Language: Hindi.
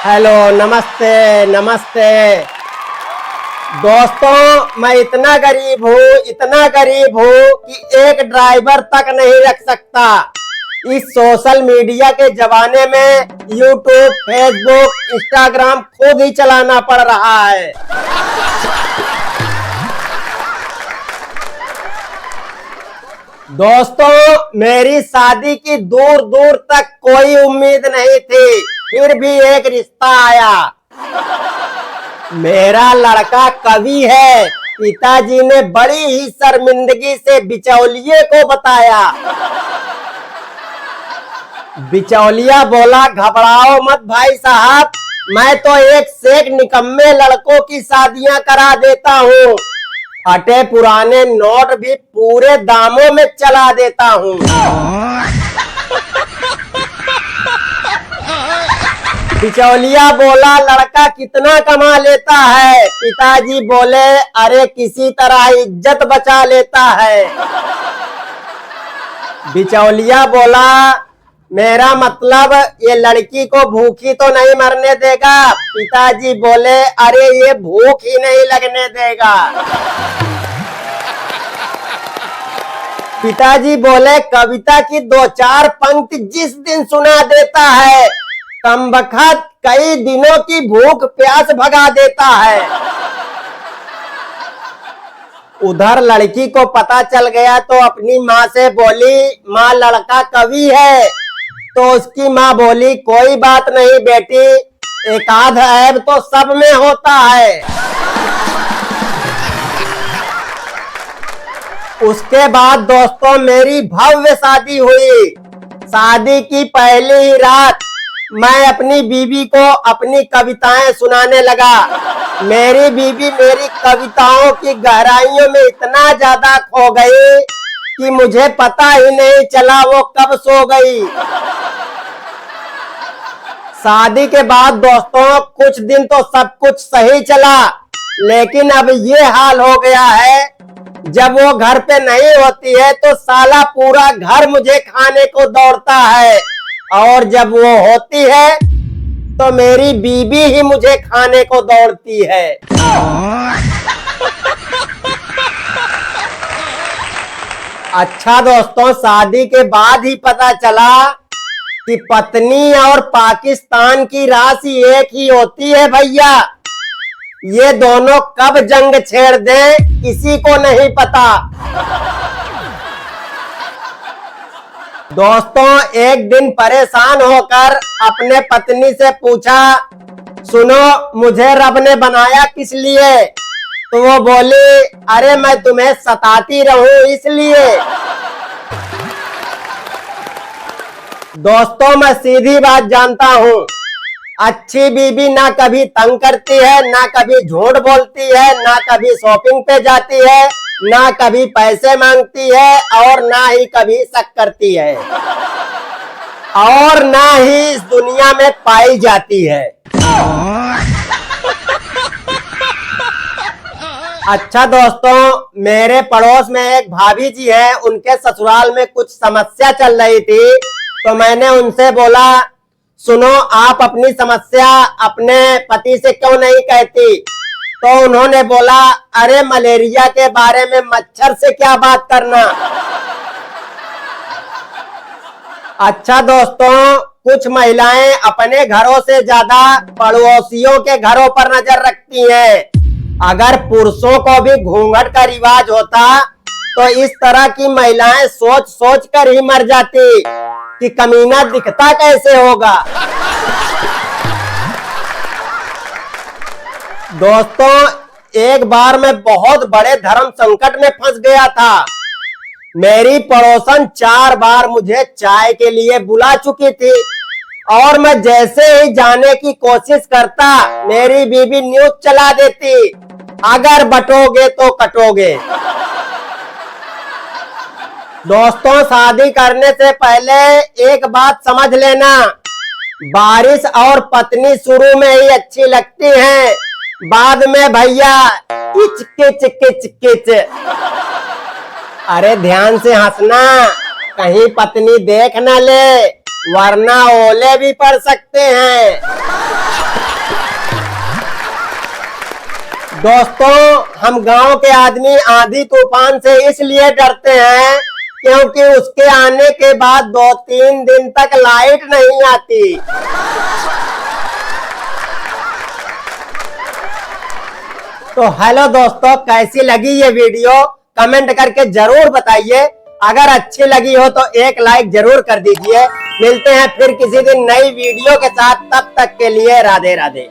हेलो, नमस्ते नमस्ते। दोस्तों, मैं इतना गरीब हूँ कि एक ड्राइवर तक नहीं रख सकता। इस सोशल मीडिया के जमाने में यूट्यूब, फेसबुक, इंस्टाग्राम खुद ही चलाना पड़ रहा है। दोस्तों, मेरी शादी की दूर दूर तक कोई उम्मीद नहीं थी, फिर भी एक रिश्ता आया। मेरा लड़का कवि है। पिताजी ने बड़ी ही शर्मिंदगी से बिचौलिए को बताया। बिचौलिया बोला, घबराओ मत भाई साहब, मैं तो एक से एक निकम्मे लड़कों की शादियां करा देता हूँ। फटे पुराने नोट भी पूरे दामों में चला देता हूँ। बिचौलिया बोला, लड़का कितना कमा लेता है? पिताजी बोले, अरे किसी तरह इज्जत बचा लेता है। बिचौलिया बोला, मेरा मतलब ये लड़की को भूखी तो नहीं मरने देगा? पिताजी बोले, अरे ये भूख ही नहीं लगने देगा। पिताजी बोले, कविता की दो चार पंक्ति जिस दिन सुना देता है, कमबख्त कई दिनों की भूख प्यास भगा देता है। उधर लड़की को पता चल गया तो अपनी माँ से बोली, माँ लड़का कवि है। तो उसकी माँ बोली, कोई बात नहीं बेटी, एक आध ऐब तो सब में होता है। उसके बाद दोस्तों मेरी भव्य शादी हुई। शादी की पहली ही रात मैं अपनी बीवी को अपनी कविताएं सुनाने लगा। मेरी बीवी मेरी कविताओं की गहराइयों में इतना ज्यादा खो गई कि मुझे पता ही नहीं चला वो कब सो गई। शादी के बाद दोस्तों कुछ दिन तो सब कुछ सही चला, लेकिन अब ये हाल हो गया है, जब वो घर पे नहीं होती है तो साला पूरा घर मुझे खाने को दौड़ता है, और जब वो होती है तो मेरी बीबी ही मुझे खाने को दौड़ती है। अच्छा दोस्तों, शादी के बाद ही पता चला कि पत्नी और पाकिस्तान की राशि एक ही होती है भैया। ये दोनों कब जंग छेड़ दें किसी को नहीं पता। दोस्तों, एक दिन परेशान होकर अपने पत्नी से पूछा, सुनो मुझे रब ने बनाया किस लिए? तो वो बोली, अरे मैं तुम्हें सताती रहूं इसलिए। दोस्तों, मैं सीधी बात जानता हूँ, अच्छी बीबी ना कभी तंग करती है, ना कभी झूठ बोलती है, ना कभी शॉपिंग पे जाती है, ना कभी पैसे मांगती है, और ना ही कभी शक करती है, और ना ही इस दुनिया में पाई जाती है। अच्छा दोस्तों, मेरे पड़ोस में एक भाभी जी है, उनके ससुराल में कुछ समस्या चल रही थी, तो मैंने उनसे बोला, सुनो आप अपनी समस्या अपने पति से क्यों नहीं कहती? तो उन्होंने बोला, अरे मलेरिया के बारे में मच्छर से क्या बात करना। अच्छा दोस्तों, कुछ महिलाएं अपने घरों से ज्यादा पड़ोसियों के घरों पर नजर रखती हैं। अगर पुरुषों को भी घूंघट का रिवाज होता तो इस तरह की महिलाएं सोच सोच कर ही मर जाती कि कमीना दिखता कैसे होगा। दोस्तों, एक बार मैं बहुत बड़े धर्म संकट में फंस गया था। मेरी पड़ोसन 4 बार मुझे चाय के लिए बुला चुकी थी, और मैं जैसे ही जाने की कोशिश करता मेरी बीवी न्यूज चला देती, अगर बटोगे तो कटोगे। दोस्तों, शादी करने से पहले एक बात समझ लेना, बारिश और पत्नी शुरू में ही अच्छी लगती हैं, बाद में भैया किच किच किच किच। अरे ध्यान से हंसना, कहीं पत्नी देख न ले, वरना ओले भी पड़ सकते हैं। दोस्तों, हम गांव के आदमी आंधी तूफान से इसलिए डरते हैं क्योंकि उसके आने के बाद 2-3 दिन तक लाइट नहीं आती। तो हेलो दोस्तों, कैसी लगी ये वीडियो कमेंट करके जरूर बताइए। अगर अच्छी लगी हो तो एक लाइक जरूर कर दीजिए। मिलते हैं फिर किसी दिन नई वीडियो के साथ, तब तक के लिए राधे राधे।